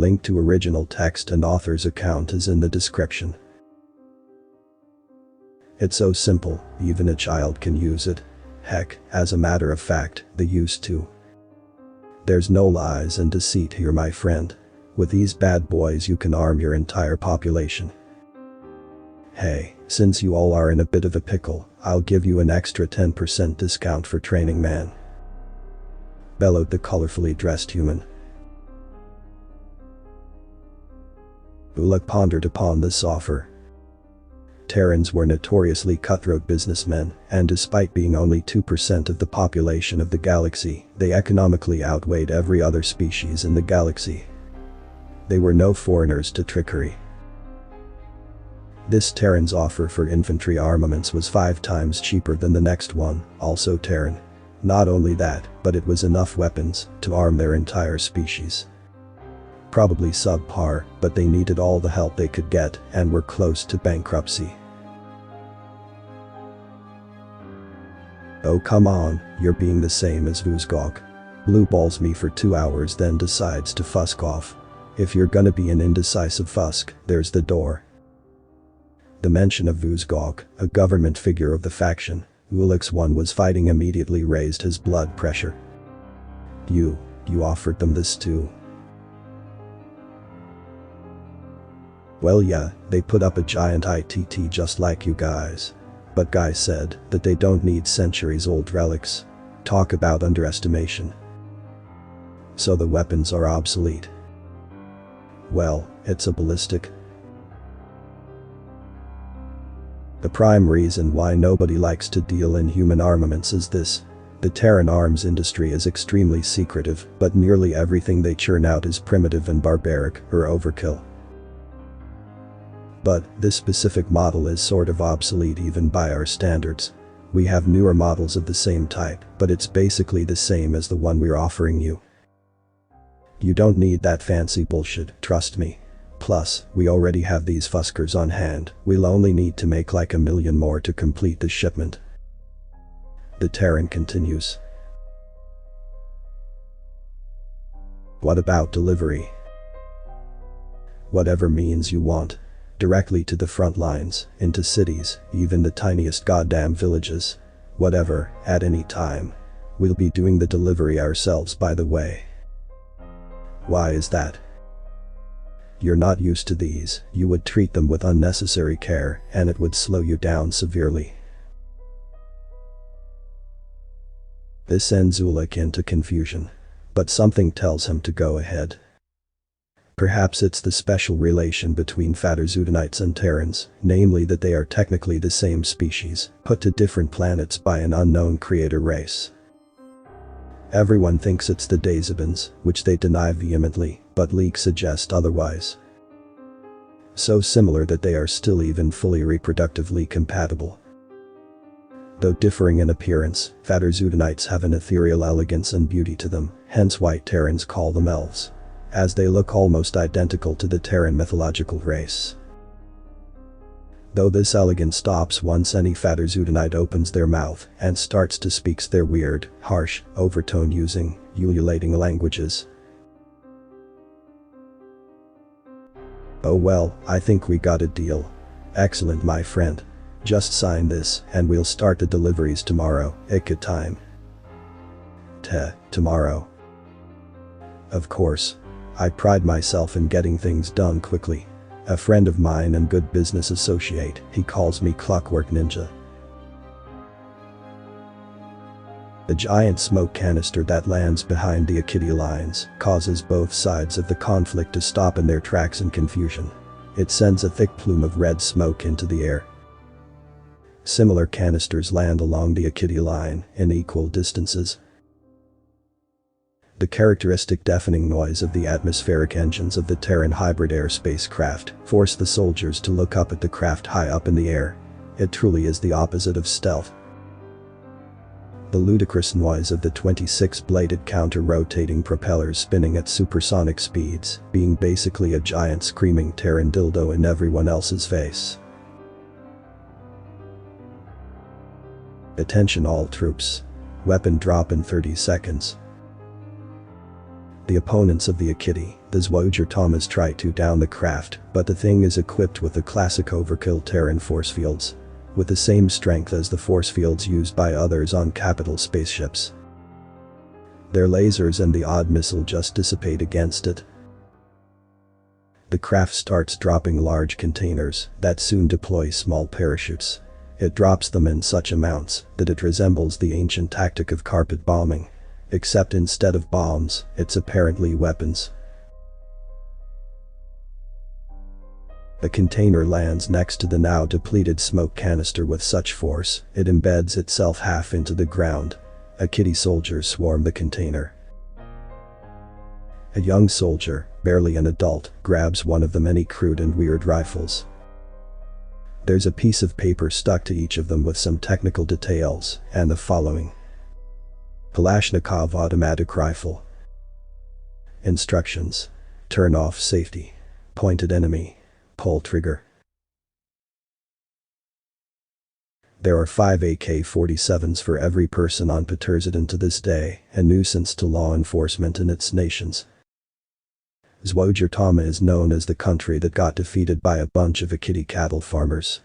Link to original text and author's account is in the description. It's so simple, even a child can use it. Heck, as a matter of fact, they used to. There's no lies and deceit here, my friend. With these bad boys you can arm your entire population. Hey, since you all are in a bit of a pickle, I'll give you an extra 10% discount for training man. Bellowed the colorfully dressed human. Uluk pondered upon this offer. Terrans were notoriously cutthroat businessmen, and despite being only 2% of the population of the galaxy, they economically outweighed every other species in the galaxy. They were no foreigners to trickery. This Terran's offer for infantry armaments was 5 times cheaper than the next one, also Terran. Not only that, but it was enough weapons to arm their entire species. Probably subpar, but they needed all the help they could get and were close to bankruptcy. Oh come on, you're being the same as Vuzgok. Blue balls me for 2 hours then decides to fusk off. If you're gonna be an indecisive fusk, there's the door. The mention of Vuzgok, a government figure of the faction Uluk's one was fighting, immediately raised his blood pressure. You offered them this too? Well yeah, they put up a giant ITT just like you guys. But Guy said that they don't need centuries-old relics. Talk about underestimation. So the weapons are obsolete. Well, it's a ballistic. The prime reason why nobody likes to deal in human armaments is this. The Terran arms industry is extremely secretive, but nearly everything they churn out is primitive and barbaric or overkill. But this specific model is sort of obsolete even by our standards. We have newer models of the same type, but it's basically the same as the one we're offering you. You don't need that fancy bullshit, trust me. Plus, we already have these fuskers on hand, we'll only need to make like 1 million more to complete the shipment. The Terran continues. What about delivery? Whatever means you want. Directly to the front lines, into cities, even the tiniest goddamn villages. Whatever, at any time. We'll be doing the delivery ourselves, by the way. Why is that? You're not used to these, you would treat them with unnecessary care, and it would slow you down severely. This sends Uluk into confusion. But something tells him to go ahead. Perhaps it's the special relation between Faterzudanites and Terrans, namely that they are technically the same species, put to different planets by an unknown creator race. Everyone thinks it's the Dazabans, which they deny vehemently, but leaks suggest otherwise. So similar that they are still even fully reproductively compatible. Though differing in appearance, Faterzudanites have an ethereal elegance and beauty to them, hence why Terrans call them elves. As they look almost identical to the Terran mythological race. Though this elegance stops once any Faterzudanite opens their mouth and starts to speak their weird, harsh, overtone using, ululating languages. Oh well, I think we got a deal. Excellent my friend. Just sign this and we'll start the deliveries tomorrow, Ika time. Tomorrow. Of course. I pride myself in getting things done quickly. A friend of mine and good business associate, he calls me Clockwork Ninja. The giant smoke canister that lands behind the Akitty lines causes both sides of the conflict to stop in their tracks in confusion. It sends a thick plume of red smoke into the air. Similar canisters land along the Akitty line in equal distances. The characteristic deafening noise of the atmospheric engines of the Terran hybrid air spacecraft force the soldiers to look up at the craft high up in the air. It truly is the opposite of stealth. The ludicrous noise of the 26-bladed counter-rotating propellers spinning at supersonic speeds, being basically a giant screaming Terran dildo in everyone else's face. Attention all troops. Weapon drop in 30 seconds. The opponents of the Akitty, the Zwogertomas, try to down the craft, but the thing is equipped with the classic overkill Terran force fields, with the same strength as the force fields used by others on capital spaceships. Their lasers and the odd missile just dissipate against it. The craft starts dropping large containers that soon deploy small parachutes. It drops them in such amounts that it resembles the ancient tactic of carpet bombing, except instead of bombs, it's apparently weapons. The container lands next to the now depleted smoke canister with such force, it embeds itself half into the ground. Akitty soldiers swarm the container. A young soldier, barely an adult, grabs one of the many crude and weird rifles. There's a piece of paper stuck to each of them with some technical details, and the following. Kalashnikov automatic rifle. Instructions. Turn off safety. Pointed enemy. Pull trigger. There are 5 AK-47s for every person on Peterzidan to this day, a nuisance to law enforcement in its nations. Zwogertoma is known as the country that got defeated by a bunch of Akitty cattle farmers.